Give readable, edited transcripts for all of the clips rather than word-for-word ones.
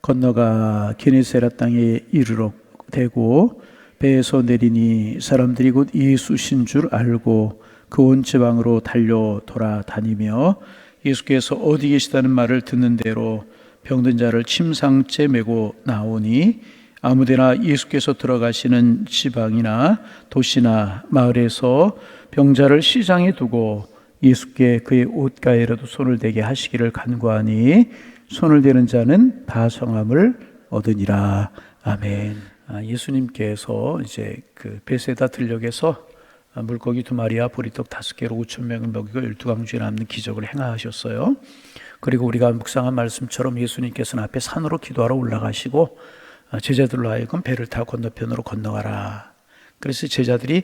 건너가 게네사렛 땅에 이르러 대고 배에서 내리니 사람들이 곧 예수신 줄 알고 그 온 지방으로 달려 돌아다니며 예수께서 어디 계시다는 말을 듣는 대로 병든 자를 침상째 메고 나오니 아무데나 예수께서 들어가시는 지방이나 도시나 마을에서 병자를 시장에 두고 예수께 그의 옷가에라도 손을 대게 하시기를 간구하니 손을 대는 자는 다 성함을 얻으니라. 아멘. 예수님께서 이제 그 베세다 들녘에서 물고기 2마리와 보리떡 5개로 5,000명을 먹이고 12강주에 남는 기적을 행하셨어요. 그리고 우리가 묵상한 말씀처럼 예수님께서는 앞에 산으로 기도하러 올라가시고 제자들로 하여금 배를 타고 건너편으로 건너가라. 그래서 제자들이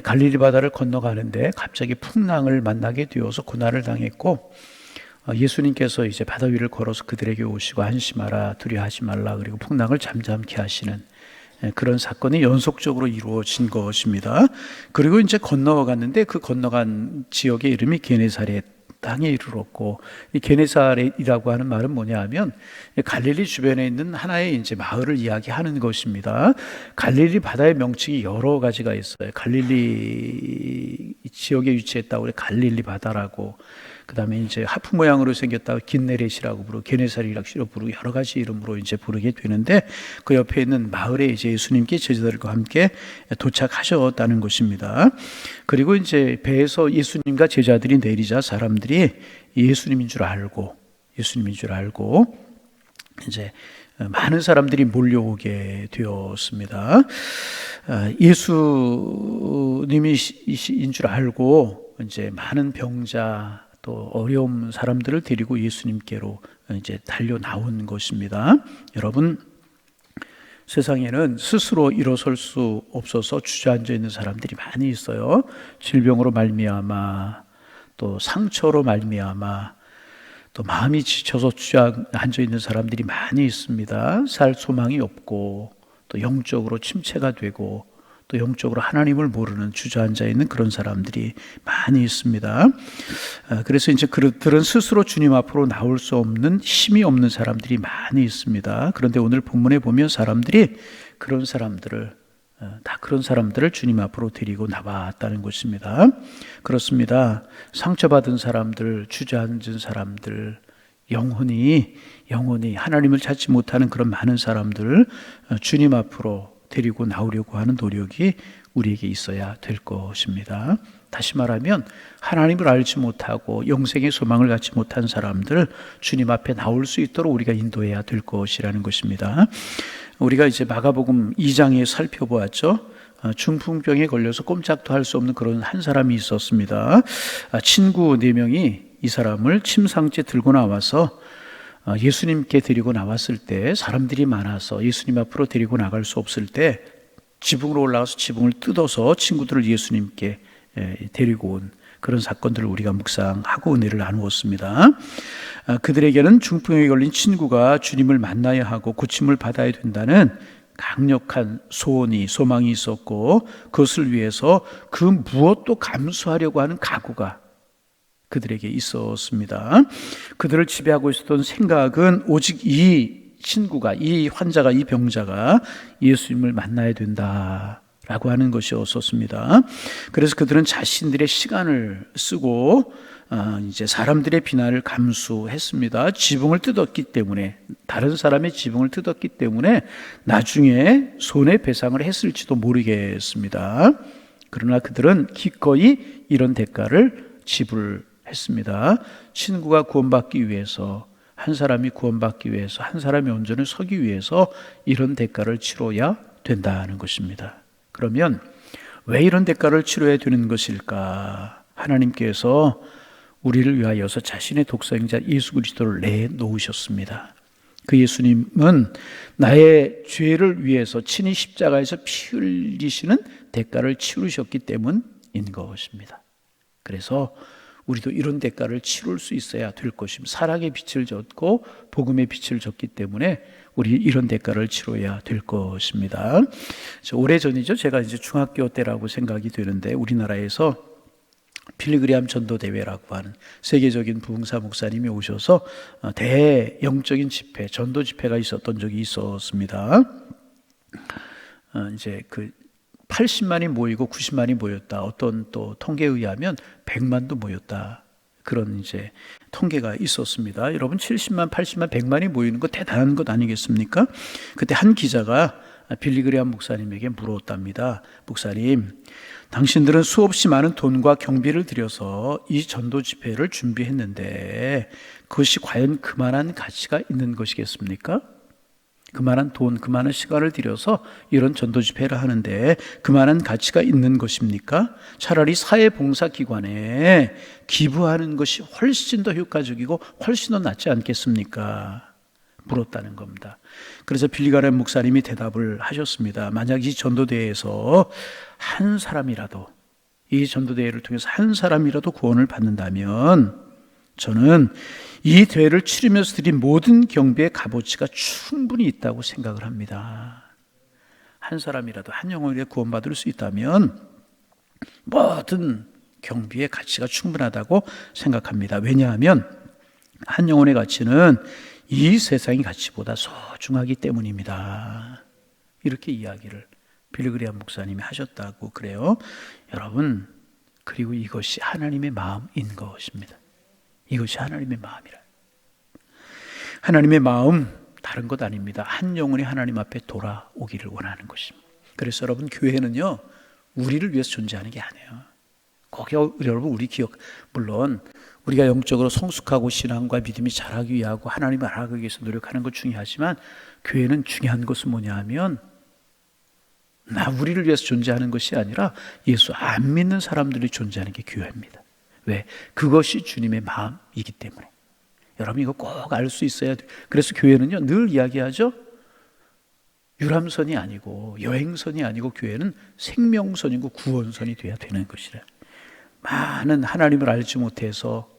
갈릴리 바다를 건너가는데 갑자기 풍랑을 만나게 되어서 고난을 당했고, 예수님께서 이제 바다 위를 걸어서 그들에게 오시고 안심하라, 두려워하지 말라, 그리고 풍랑을 잠잠케 하시는 그런 사건이 연속적으로 이루어진 것입니다. 그리고 이제 건너갔는데 그 건너간 지역의 이름이 게네사렛 땅에 이르렀고, 이 게네사렛이라고 하는 말은 뭐냐 하면 갈릴리 주변에 있는 하나의 이제 마을을 이야기하는 것입니다. 갈릴리 바다의 명칭이 여러 가지가 있어요. 갈릴리 지역에 위치했다고 그래 갈릴리 바다라고, 그 다음에 이제 하프 모양으로 생겼다고 긴네렛이라고 부르고 게네사렛이라고 부르고 여러 가지 이름으로 이제 부르게 되는데, 그 옆에 있는 마을에 이제 예수님께 제자들과 함께 도착하셨다는 것입니다. 그리고 이제 배에서 예수님과 제자들이 내리자 사람들이 예수님인 줄 알고 이제 많은 사람들이 몰려오게 되었습니다. 예수님이신 줄 알고 이제 많은 병자 또 어려운 사람들을 데리고 예수님께로 이제 달려 나온 것입니다. 여러분, 세상에는 스스로 일어설 수 없어서 주저앉아 있는 사람들이 많이 있어요. 질병으로 말미암아, 또 상처로 말미암아, 또 마음이 지쳐서 주저앉아 있는 사람들이 많이 있습니다. 살 소망이 없고, 또 영적으로 침체가 되고, 또 영적으로 하나님을 모르는 주저앉아 있는 그런 사람들이 많이 있습니다. 그래서 이제 그들은 스스로 주님 앞으로 나올 수 없는, 힘이 없는 사람들이 많이 있습니다. 그런데 오늘 본문에 보면 사람들이 그런 사람들을 주님 앞으로 데리고 나왔다는 것입니다. 그렇습니다. 상처받은 사람들, 주저앉은 사람들, 영혼이 하나님을 찾지 못하는 그런 많은 사람들 주님 앞으로 데리고 나오려고 하는 노력이 우리에게 있어야 될 것입니다. 다시 말하면 하나님을 알지 못하고 영생의 소망을 갖지 못한 사람들 주님 앞에 나올 수 있도록 우리가 인도해야 될 것이라는 것입니다. 우리가 이제 마가복음 2장에 살펴보았죠. 중풍병에 걸려서 꼼짝도 할 수 없는 그런 한 사람이 있었습니다. 친구 4명이 이 사람을 침상째 들고 나와서 예수님께 데리고 나왔을 때 사람들이 많아서 예수님 앞으로 데리고 나갈 수 없을 때 지붕으로 올라가서 지붕을 뜯어서 친구들을 예수님께 데리고 온 그런 사건들을 우리가 묵상하고 은혜를 나누었습니다. 그들에게는 중풍에 걸린 친구가 주님을 만나야 하고 고침을 받아야 된다는 강력한 소망이 있었고, 그것을 위해서 그 무엇도 감수하려고 하는 각오가 그들에게 있었습니다. 그들을 지배하고 있었던 생각은 오직 이 친구가, 이 환자가, 이 병자가 예수님을 만나야 된다라고 하는 것이었습니다. 그래서 그들은 자신들의 시간을 쓰고 이제 사람들의 비난을 감수했습니다. 지붕을 뜯었기 때문에, 다른 사람의 지붕을 뜯었기 때문에 나중에 손해배상을 했을지도 모르겠습니다. 그러나 그들은 기꺼이 이런 대가를 지불했습니다. 친구가 구원받기 위해서, 한 사람이 구원받기 위해서, 한 사람이 온전히 서기 위해서 이런 대가를 치러야 된다는 것입니다. 그러면 왜 이런 대가를 치러야 되는 것일까? 하나님께서 우리를 위하여서 자신의 독생자 예수 그리스도를 내놓으셨습니다. 그 예수님은 나의 죄를 위해서 친히 십자가에서 피 흘리시는 대가를 치르셨기 때문인 것입니다. 그래서 우리도 이런 대가를 치룰 수 있어야 될 것입니다. 사랑의 빛을 줬고 복음의 빛을 줬기 때문에 우리 이런 대가를 치러야 될 것입니다. 오래전이죠. 제가 이제 중학교 때라고 생각이 되는데 우리나라에서 빌리그리암 전도대회라고 하는 세계적인 부흥사 목사님이 오셔서 대영적인 집회, 전도 집회가 있었던 적이 있었습니다. 이제 그 80만이 모이고 90만이 모였다. 어떤 또 통계에 의하면 100만도 모였다. 그런 이제 통계가 있었습니다. 여러분 70만, 80만, 100만이 모이는 거 대단한 것 아니겠습니까? 그때 한 기자가 빌리그리암 목사님에게 물었답니다. 목사님, 당신들은 수없이 많은 돈과 경비를 들여서 이 전도 집회를 준비했는데 그것이 과연 그만한 가치가 있는 것이겠습니까? 그만한 돈, 그만한 시간을 들여서 이런 전도 집회를 하는데 그만한 가치가 있는 것입니까? 차라리 사회봉사기관에 기부하는 것이 훨씬 더 효과적이고 훨씬 더 낫지 않겠습니까? 물었다는 겁니다. 그래서 빌리그리암 목사님이 대답을 하셨습니다. 만약 이 전도대회에서 한 사람이라도, 이 전도대회를 통해서 한 사람이라도 구원을 받는다면 저는 이 대회를 치르면서 드린 모든 경비의 값어치가 충분히 있다고 생각을 합니다. 한 사람이라도, 한 영혼이 구원받을 수 있다면 모든 경비의 가치가 충분하다고 생각합니다. 왜냐하면 한 영혼의 가치는 이 세상의 가치보다 소중하기 때문입니다. 이렇게 이야기를 빌리그리암 목사님이 하셨다고 그래요. 여러분, 그리고 이것이 하나님의 마음인 것입니다. 이것이 하나님의 마음이라. 하나님의 마음 다른 것 아닙니다. 한 영혼이 하나님 앞에 돌아오기를 원하는 것입니다. 그래서 여러분, 교회는요, 우리를 위해서 존재하는 게 아니에요. 거기 여러분, 우리 기억, 물론 우리가 영적으로 성숙하고 신앙과 믿음이 자라기 위하고 하나님을 알아가기 위해서 노력하는 것 중요하지만, 교회는 중요한 것은 뭐냐 하면 우리를 위해서 존재하는 것이 아니라 예수 안 믿는 사람들이 존재하는 게 교회입니다. 왜? 그것이 주님의 마음이기 때문에. 여러분, 이거 꼭 알 수 있어야 돼요. 그래서 교회는요, 늘 이야기하죠. 유람선이 아니고 여행선이 아니고 교회는 생명선이고 구원선이 돼야 되는 것이라. 많은 하나님을 알지 못해서,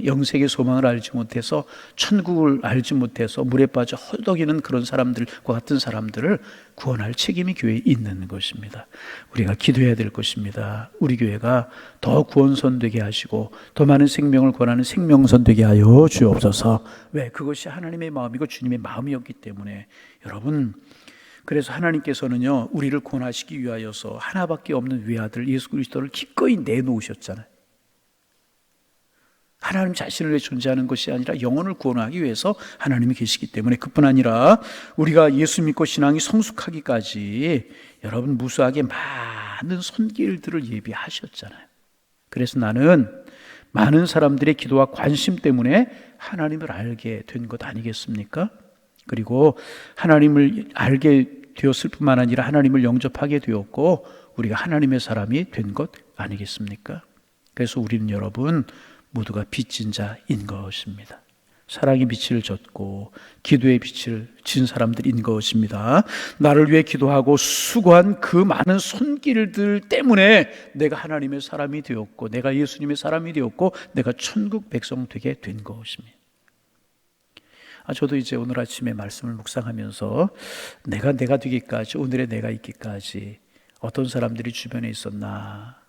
영생의 소망을 알지 못해서, 천국을 알지 못해서 물에 빠져 허덕이는 그런 사람들과 같은 사람들을 구원할 책임이 교회에 있는 것입니다. 우리가 기도해야 될 것입니다. 우리 교회가 더 구원선 되게 하시고 더 많은 생명을 권하는 생명선 되게 하여 주옵소서. 왜? 그것이 하나님의 마음이고 주님의 마음이었기 때문에. 여러분, 그래서 하나님께서는요, 우리를 구원하시기 위하여서 하나밖에 없는 외아들 예수 그리스도를 기꺼이 내놓으셨잖아요. 하나님 자신을 위해 존재하는 것이 아니라 영혼을 구원하기 위해서 하나님이 계시기 때문에. 그뿐 아니라 우리가 예수 믿고 신앙이 성숙하기까지 여러분 무수하게 많은 손길들을 예비하셨잖아요. 그래서 나는 많은 사람들의 기도와 관심 때문에 하나님을 알게 된 것 아니겠습니까? 그리고 하나님을 알게 되었을 뿐만 아니라 하나님을 영접하게 되었고 우리가 하나님의 사람이 된 것 아니겠습니까? 그래서 우리는 여러분 모두가 빚진 자인 것입니다. 사랑의 빛을 졌고 기도의 빛을 진 사람들인 것입니다. 나를 위해 기도하고 수고한 그 많은 손길들 때문에 내가 하나님의 사람이 되었고 내가 예수님의 사람이 되었고 내가 천국 백성 되게 된 것입니다. 저도 이제 오늘 아침에 말씀을 묵상하면서 내가 되기까지, 오늘의 내가 있기까지 어떤 사람들이 주변에 있었나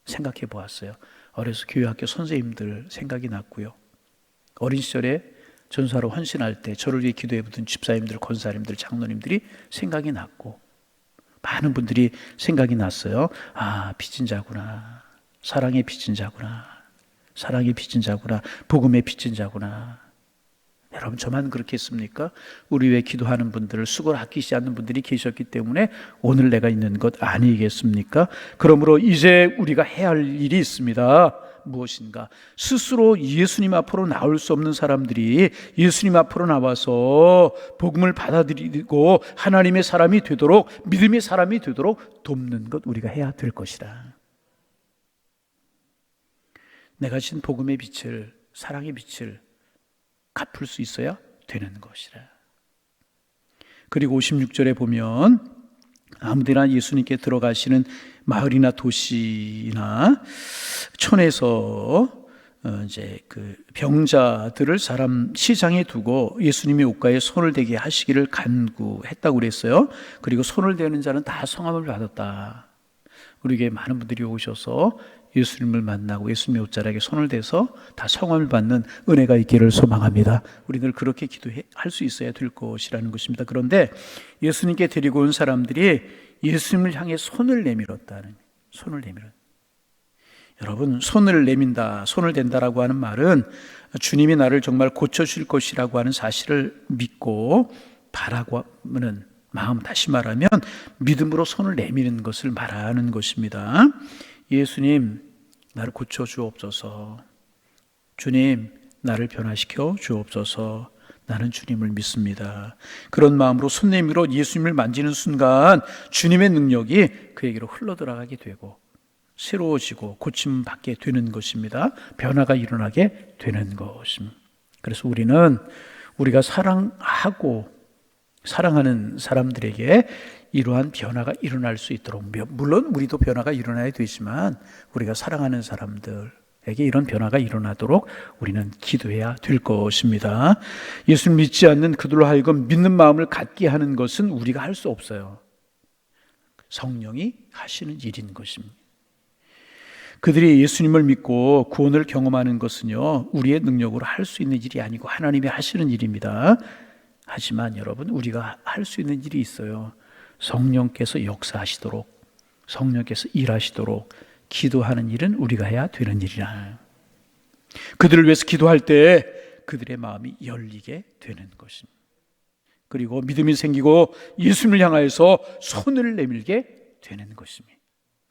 생각해 보았어요. 어려서 교회학교 선생님들 생각이 났고요. 어린 시절에 전사로 헌신할 때 저를 위해 기도해 보던 집사님들, 권사님들, 장로님들이 생각이 났고 많은 분들이 생각이 났어요. 빚진 자구나. 사랑의 빚진 자구나. 사랑의 빚진 자구나. 복음의 빚진 자구나. 여러분, 저만 그렇게 했습니까? 우리 위해 기도하는 분들을, 수고를 아끼지 않는 분들이 계셨기 때문에 오늘 내가 있는 것 아니겠습니까? 그러므로 이제 우리가 해야 할 일이 있습니다. 무엇인가? 스스로 예수님 앞으로 나올 수 없는 사람들이 예수님 앞으로 나와서 복음을 받아들이고 하나님의 사람이 되도록, 믿음의 사람이 되도록 돕는 것 우리가 해야 될 것이다. 내가 진 복음의 빛을, 사랑의 빛을 갚을 수 있어야 되는 것이라. 그리고 56절에 보면 아무데나 예수님께 들어가시는 마을이나 도시나 촌에서 이제 그 병자들을 사람 시장에 두고 예수님의 옷가에 손을 대게 하시기를 간구했다고 그랬어요. 그리고 손을 대는 자는 다 성함을 받았다. 우리에게 많은 분들이 오셔서 예수님을 만나고 예수님의 옷자락에 손을 대서 다 성함을 받는 은혜가 있기를 소망합니다. 우리는 그렇게 기도할 수 있어야 될 것이라는 것입니다. 그런데 예수님께 데리고 온 사람들이 예수님을 향해 손을 내밀었다는, 손을 내밀었다. 여러분, 손을 내민다, 손을 댄다라고 하는 말은 주님이 나를 정말 고쳐줄 것이라고 하는 사실을 믿고 바라고 하는 마음, 다시 말하면 믿음으로 손을 내미는 것을 말하는 것입니다. 예수님, 나를 고쳐주옵소서. 주님, 나를 변화시켜 주옵소서. 나는 주님을 믿습니다. 그런 마음으로 손 내밀어 예수님을 만지는 순간 주님의 능력이 그에게로 흘러들어가게 되고 새로워지고 고침받게 되는 것입니다. 변화가 일어나게 되는 것입니다. 그래서 우리가 사랑하는 사람들에게 이러한 변화가 일어날 수 있도록, 물론 우리도 변화가 일어나야 되지만 우리가 사랑하는 사람들에게 이런 변화가 일어나도록 우리는 기도해야 될 것입니다. 예수를 믿지 않는 그들로 하여금 믿는 마음을 갖게 하는 것은 우리가 할 수 없어요. 성령이 하시는 일인 것입니다. 그들이 예수님을 믿고 구원을 경험하는 것은요, 우리의 능력으로 할 수 있는 일이 아니고 하나님이 하시는 일입니다. 하지만 여러분, 우리가 할 수 있는 일이 있어요. 성령께서 역사하시도록, 성령께서 일하시도록 기도하는 일은 우리가 해야 되는 일이라. 그들을 위해서 기도할 때 그들의 마음이 열리게 되는 것입니다. 그리고 믿음이 생기고 예수님을 향하여서 손을 내밀게 되는 것입니다.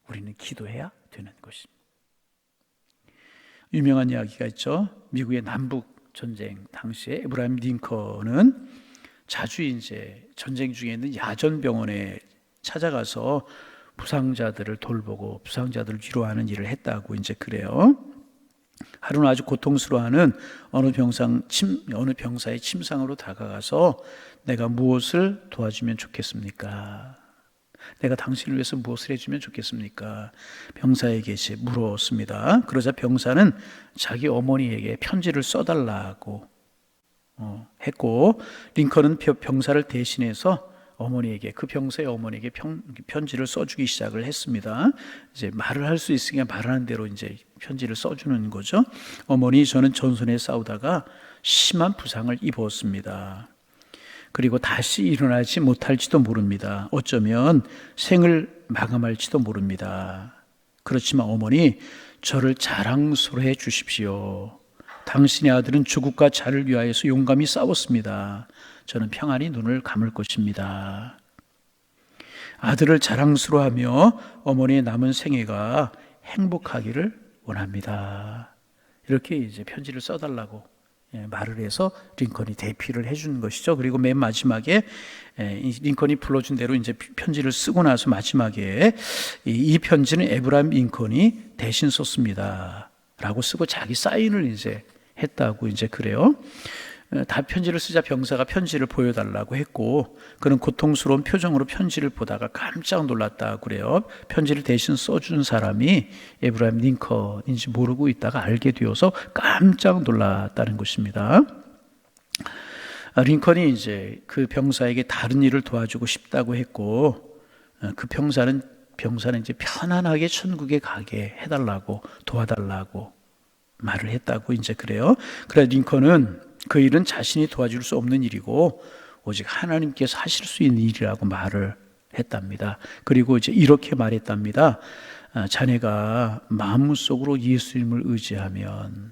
우리는 기도해야 되는 것입니다. 유명한 이야기가 있죠. 미국의 남북 전쟁 당시에 에브라임 링컨은 자주 이제 전쟁 중에 있는 야전병원에 찾아가서 부상자들을 돌보고 부상자들을 위로하는 일을 했다고 이제 그래요. 하루는 아주 고통스러워하는 어느 병사의 침상으로 다가가서 내가 무엇을 도와주면 좋겠습니까? 내가 당신을 위해서 무엇을 해주면 좋겠습니까? 병사에게 이제 물었습니다. 그러자 병사는 자기 어머니에게 편지를 써달라고 했고, 링컨은 병사를 대신해서 그 병사의 어머니에게 편지를 써주기 시작을 했습니다. 이제 말을 할 수 있으니까 말하는 대로 이제 편지를 써주는 거죠. 어머니, 저는 전선에 싸우다가 심한 부상을 입었습니다. 그리고 다시 일어나지 못할지도 모릅니다. 어쩌면 생을 마감할지도 모릅니다. 그렇지만 어머니, 저를 자랑스러워 해 주십시오. 당신의 아들은 조국과 자를 위하여서 용감히 싸웠습니다. 저는 평안히 눈을 감을 것입니다. 아들을 자랑스러워하며 어머니의 남은 생애가 행복하기를 원합니다. 이렇게 이제 편지를 써달라고 말을 해서 링컨이 대피를 해준 것이죠. 그리고 맨 마지막에 링컨이 불러준 대로 이제 편지를 쓰고 나서 마지막에 이 편지는 에브라임 링컨이 대신 썼습니다. 라고 쓰고 자기 사인을 이제 했다고 이제 그래요. 다 편지를 쓰자 병사가 편지를 보여달라고 했고, 그는 고통스러운 표정으로 편지를 보다가 깜짝 놀랐다고 그래요. 편지를 대신 써준 사람이 에브라임 링컨인지 모르고 있다가 알게 되어서 깜짝 놀랐다는 것입니다. 링컨이 이제 그 병사에게 다른 일을 도와주고 싶다고 했고, 그 병사는 이제 편안하게 천국에 가게 해달라고, 도와달라고 말을 했다고 이제 그래요. 그래서 링컨은 그 일은 자신이 도와줄 수 없는 일이고 오직 하나님께서 하실 수 있는 일이라고 말을 했답니다. 그리고 이제 이렇게 말했답니다. 자네가 마음속으로 예수님을 의지하면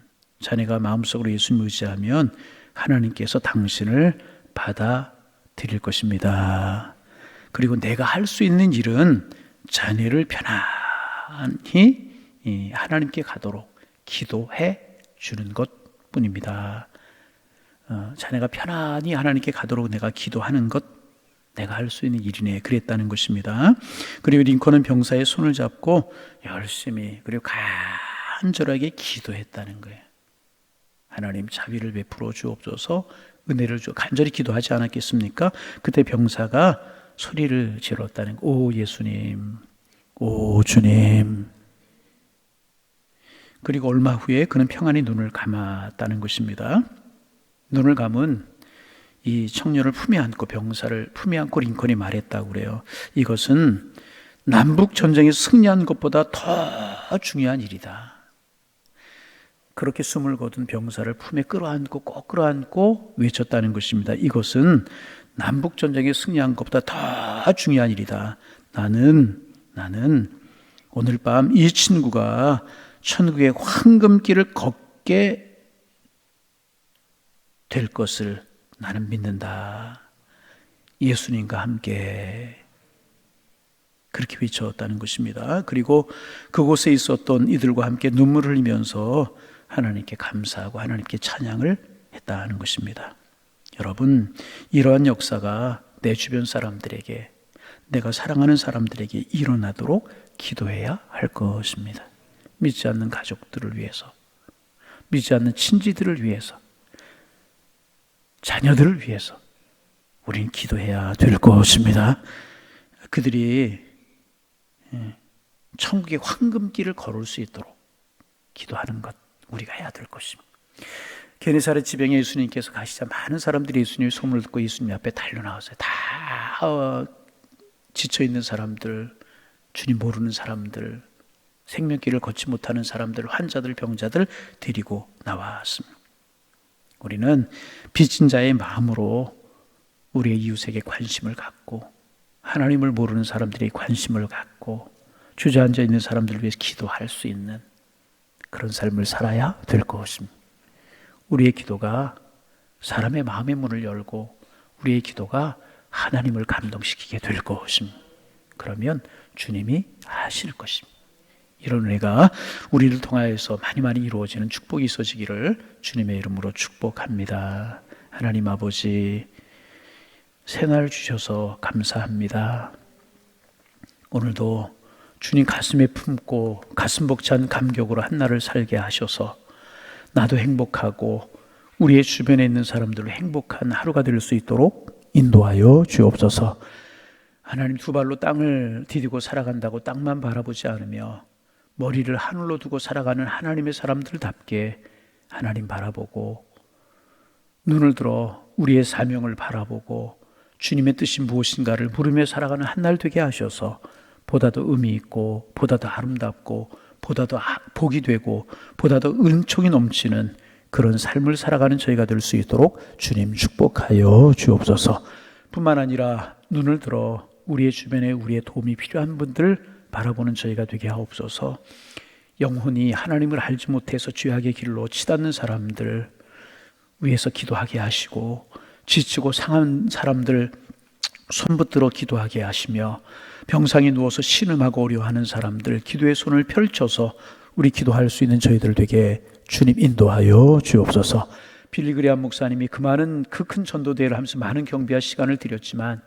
하나님께서 당신을 받아들일 것입니다. 그리고 내가 할 수 있는 일은 자네를 편안히 하나님께 가도록 기도해 주는 것뿐입니다. 자네가 편안히 하나님께 가도록 내가 기도하는 것, 내가 할 수 있는 일이네, 그랬다는 것입니다. 그리고 링컨은 병사의 손을 잡고 열심히 그리고 간절하게 기도했다는 거예요. 하나님, 자비를 베풀어 주옵소서, 은혜를 간절히 기도하지 않았겠습니까? 그때 병사가 소리를 질렀다는 거예요. 오 예수님, 오 주님. 그리고 얼마 후에 그는 평안히 눈을 감았다는 것입니다. 눈을 감은 이 청년을 품에 안고 병사를 품에 안고 링컨이 말했다고 그래요. 이것은 남북 전쟁에 승리한 것보다 더 중요한 일이다. 그렇게 숨을 거둔 병사를 품에 끌어안고 꼭 끌어안고 외쳤다는 것입니다. 이것은 남북 전쟁에 승리한 것보다 더 중요한 일이다. 나는 오늘 밤 이 친구가 천국의 황금길을 걷게 될 것을 나는 믿는다. 예수님과 함께 그렇게 외쳤다는 것입니다. 그리고 그곳에 있었던 이들과 함께 눈물을 흘리면서 하나님께 감사하고 하나님께 찬양을 했다는 것입니다. 여러분, 이러한 역사가 내 주변 사람들에게, 내가 사랑하는 사람들에게 일어나도록 기도해야 할 것입니다. 믿지 않는 가족들을 위해서, 믿지 않는 친지들을 위해서, 자녀들을 위해서 우리는 기도해야 될 것입니다. 그들이 천국의 황금길을 걸을 수 있도록 기도하는 것 우리가 해야 될 것입니다. 게네사렛 지병에 예수님께서 가시자 많은 사람들이 예수님의 소문을 듣고 예수님 앞에 달려나왔어요. 다 지쳐있는 사람들, 주님 모르는 사람들, 생명길을 걷지 못하는 사람들, 환자들, 병자들 데리고 나왔습니다. 우리는 빚진 자의 마음으로 우리의 이웃에게 관심을 갖고, 하나님을 모르는 사람들에게 관심을 갖고, 주저앉아 있는 사람들을 위해서 기도할 수 있는 그런 삶을 살아야 될 것입니다. 우리의 기도가 사람의 마음의 문을 열고 우리의 기도가 하나님을 감동시키게 될 것입니다. 그러면 주님이 하실 것입니다. 이런 은혜가 우리를 통하여서 많이 이루어지는 축복이 있어지기를 주님의 이름으로 축복합니다. 하나님 아버지, 새날 주셔서 감사합니다. 오늘도 주님 가슴에 품고 가슴 벅찬 감격으로 한날을 살게 하셔서 나도 행복하고 우리의 주변에 있는 사람들도 행복한 하루가 될 수 있도록 인도하여 주옵소서. 하나님, 두 발로 땅을 디디고 살아간다고 땅만 바라보지 않으며 머리를 하늘로 두고 살아가는 하나님의 사람들답게 하나님 바라보고, 눈을 들어 우리의 사명을 바라보고 주님의 뜻이 무엇인가를 물으며 살아가는 한날 되게 하셔서 보다도 의미 있고 보다도 아름답고 보다도 복이 되고 보다도 은총이 넘치는 그런 삶을 살아가는 저희가 될 수 있도록 주님 축복하여 주옵소서. 뿐만 아니라 눈을 들어 우리의 주변에 우리의 도움이 필요한 분들 바라보는 저희가 되게 하옵소서. 영혼이 하나님을 알지 못해서 죄악의 길로 치닫는 사람들 위해서 기도하게 하시고, 지치고 상한 사람들 손붙들어 기도하게 하시며, 병상에 누워서 신음하고 어려워하는 사람들 기도의 손을 펼쳐서 우리 기도할 수 있는 저희들 되게 주님 인도하여 주옵소서. 빌리그레암 목사님이 그 큰 전도대회를 하면서 많은 경비와 시간을 들였지만,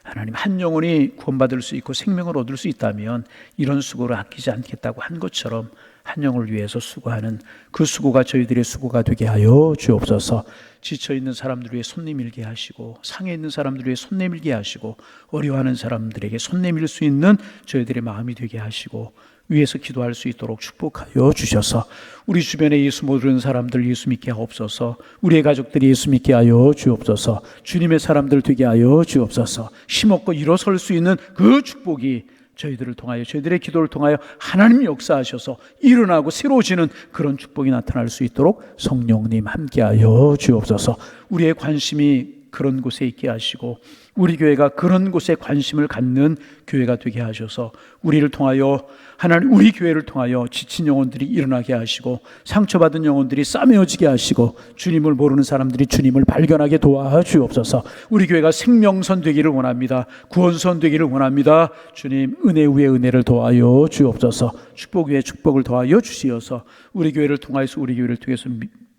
하나님, 한 영혼이 구원받을 수 있고 생명을 얻을 수 있다면 이런 수고를 아끼지 않겠다고 한 것처럼 한 영혼을 위해서 수고하는 그 수고가 저희들의 수고가 되게 하여 주옵소서. 지쳐있는 사람들 위해 손 내밀게 하시고, 상해 있는 사람들 위해 손 내밀게 하시고, 어려워하는 사람들에게 손 내밀 수 있는 저희들의 마음이 되게 하시고, 위에서 기도할 수 있도록 축복하여 주셔서 우리 주변에 예수 모르는 사람들 예수 믿게 하옵소서. 우리의 가족들이 예수 믿게 하여 주옵소서. 주님의 사람들 되게 하여 주옵소서. 힘없고 일어설 수 있는 그 축복이 저희들을 통하여, 저희들의 기도를 통하여 하나님 역사하셔서 일어나고 새로워지는 그런 축복이 나타날 수 있도록 성령님 함께하여 주옵소서. 우리의 관심이 그런 곳에 있게 하시고 우리 교회가 그런 곳에 관심을 갖는 교회가 되게 하셔서 우리를 통하여, 하나님, 우리 교회를 통하여 지친 영혼들이 일어나게 하시고 상처받은 영혼들이 싸매어지게 하시고 주님을 모르는 사람들이 주님을 발견하게 도와주옵소서. 우리 교회가 생명선 되기를 원합니다. 구원선 되기를 원합니다. 주님, 은혜 위에 은혜를 더하여 주옵소서. 축복 위에 축복을 더하여 주시어서 우리 교회를 통하여서, 우리 교회를 통해서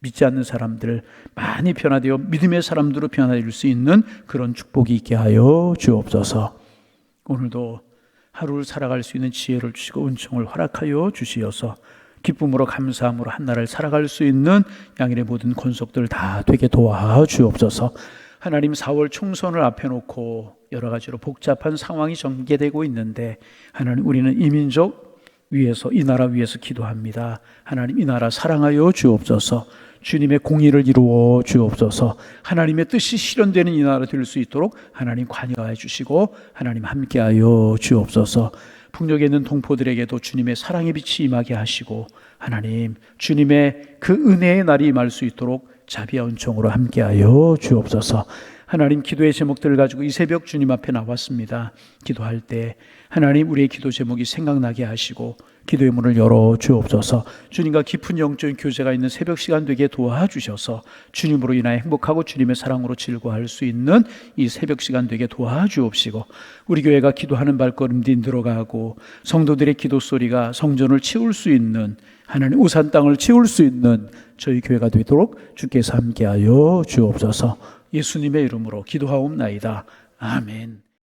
믿지 않는 사람들 많이 변화되어 믿음의 사람들로 변화될 수 있는 그런 축복이 있게 하여 주옵소서. 오늘도 하루를 살아갈 수 있는 지혜를 주시고 은총을 허락하여 주시어서 기쁨으로 감사함으로 한날을 살아갈 수 있는 양일의 모든 권속들 다 되게 도와주옵소서. 하나님, 4월 총선을 앞에 놓고 여러 가지로 복잡한 상황이 전개되고 있는데, 하나님, 우리는 이 민족 위해서, 이 나라 위해서 기도합니다. 하나님, 이 나라 사랑하여 주옵소서. 주님의 공의를 이루어 주옵소서. 하나님의 뜻이 실현되는 이 나라 될 수 있도록 하나님 관여해 주시고 하나님 함께하여 주옵소서. 풍족에 있는 동포들에게도 주님의 사랑의 빛이 임하게 하시고 하나님 주님의 그 은혜의 날이 임할 수 있도록 자비와 은총으로 함께하여 주옵소서. 하나님 기도의 제목들을 가지고 이 새벽 주님 앞에 나왔습니다. 기도할 때 하나님 우리의 기도 제목이 생각나게 하시고 기도의 문을 열어 주옵소서. 주님과 깊은 영적인 교제가 있는 새벽 시간 되게 도와주셔서 주님으로 인하여 행복하고 주님의 사랑으로 즐거워할 수 있는 이 새벽 시간 되게 도와주옵시고 우리 교회가 기도하는 발걸음들이 늘어가고 성도들의 기도 소리가 성전을 채울 수 있는 하나님 우산 땅을 채울 수 있는 저희 교회가 되도록 주께서 함께하여 주옵소서. 예수님의 이름으로 기도하옵나이다. 아멘.